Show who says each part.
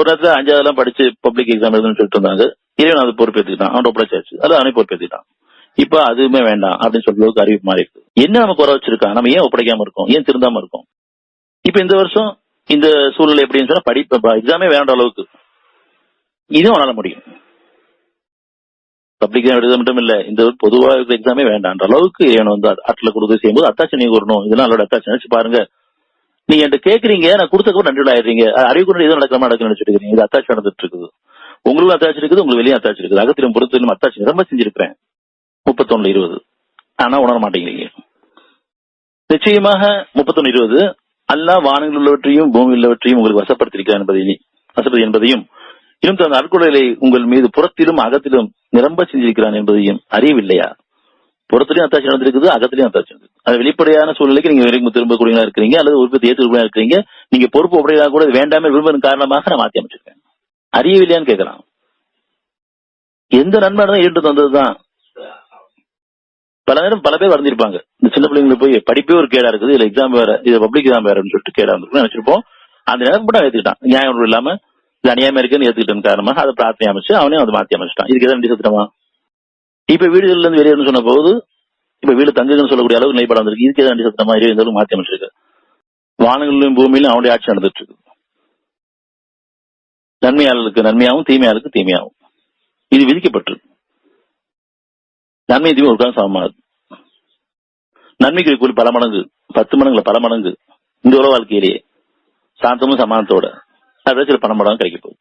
Speaker 1: ஒரு நேரத்துல 5வது படிச்சு பப்ளிக் எக்ஸாம் எழுதுன்னு சொல்லிட்டு இருந்தாங்க. இறைவன் அது பொறுப்பேற்றுக்கிட்டான், அவன் ஒப்படைச்சாச்சு, அது அவனே பொறுப்பேற்றுக்கிட்டான். இப்ப அதுவுமே வேண்டாம் அப்படின்னு சொல்றதுக்கு அறிவிப்பு மாறி இருக்கு. என்ன நம்ம குறை வச்சிருக்கான், நம்ம ஏன் ஒப்படைக்காம இருக்கோம், ஏன் திருந்தாம இருக்கோம்? இப்ப இந்த வருஷம் இந்த சூழ்நிலை எப்படின்னு சொன்னா படிப்பு எக்ஸாமே வேண்ட அளவுக்கு இதுவும் அவனால முடியும். பப்ளிக் எக்ஸாம் எழுத மட்டும் இல்ல, இந்த பொதுவாக இருக்கிற எக்ஸாமே வேண்டான்ற அளவுக்கு இவன் வந்து ஆட்டில் கொடுத்து செய்யும்போது அத்தாட்சி நீங்க வரணும். இதெல்லாம் அதோட அத்தாட்சி நினைச்சு பாருங்க. நீங்க என்கிட்ட கேக்குறீங்க, நான் கொடுத்தக்கு நன்றி ஆயிடுறீங்க. அறிவுக்கு எதுவும் நடக்கிற நினைச்சிட்டு இருக்கீங்க. இது அத்தாட்சி நடந்துட்டு இருக்குது. உங்களுக்கு அத்தாட்சி இருக்குது, உங்களுக்கு வெளியே அத்தாட்சி இருக்குது. அகத்திலும் பொறுத்திலும் அத்தாட்சி ரொம்ப செஞ்சிருக்கிறேன் 31/20. ஆனா உணர மாட்டேங்கிறீங்க. நிச்சயமாக 31/20 அல்லாஹ் வானங்கள் உள்ளவற்றையும் பூமி உள்ளவற்றையும் உங்களுக்கு வசப்படுத்தி என்பதையும் இன்னும் தன் அற்கொலைகளை உங்கள் மீது புறத்திலும் அகத்திலும் நிரம்ப செஞ்சிருக்கிறான் என்பதையும் அறியவில்லையா? புறத்திலையும் அத்தாட்சி நடந்திருக்குது, அகத்திலையும் அத்தாட்சி நடந்திருக்கு. அது வெளிப்படையான சூழ்நிலைக்கு நீங்க வரைக்கும் திரும்பக்கூடியவங்களா இருக்கிறீங்க, அல்லது உற்பத்தி ஏற்றுக்கூடியா இருக்கிறீங்க. நீங்க பொறுப்பு உடையதாக கூட வேண்டாமே விரும்புவதன் காரணமாக நான் மாற்றி அமைச்சிருக்கேன். அறியவில்லையான்னு கேட்கலாம். எந்த நன்மை தான் ஈட்டு தந்ததுதான். பல நேரம் பல பேர் வரைஞ்சிருப்பாங்க, இந்த சின்ன பிள்ளைங்களுக்கு போய் படிப்பே ஒரு கேடா இருக்குது, இதுல எக்ஸாம் வேற, இது பப்ளிக் எக்ஸாம் வேறன்னு சொல்லிட்டு கேடா வந்து நினைச்சிருப்போம். அந்த நேரம் கூட ஏத்துக்கிட்டான், நியாயம் இல்லாம இது அநியாயமா இருக்குன்னு ஏத்துக்கிட்ட காரணமாக அதை பிரார்த்தனை அமைச்சு அவனே அதை மாற்றி அமைச்சிட்டான். இதுக்கு எதாவது நன்றி செலுத்தணுமா? இப்ப வீடுகள்ல இருந்து வெளியேறன்னு சொன்ன போது இப்ப வீடு தங்குன்னு சொல்லக்கூடிய அளவுக்கு நிலைப்பாடு வந்திருக்கு. இதுக்கு எதாவது நன்றி செலுத்தணுமா? இந்த அளவுக்கு மாற்றி அமைச்சிருக்கு. வானங்களிலும் பூமியிலும் அவனுடைய ஆட்சி நடந்துட்டு இருக்கு. நன்மையாளர்களுக்கு நன்மையாகவும் தீமையாளருக்கு தீமையாகவும் இது விதிக்கப்பட்டிருக்கு. நன்மை தீமை ஒரு காலம் சமமானது. நன்மைக்கு கூலி பல மடங்கு, 10 மடங்குல பல மடங்கு இந்த உலக வாழ்க்கையிலேயே சாந்தமும் சமானத்தோட சில பணம் மடம் கிடைக்க போகுது.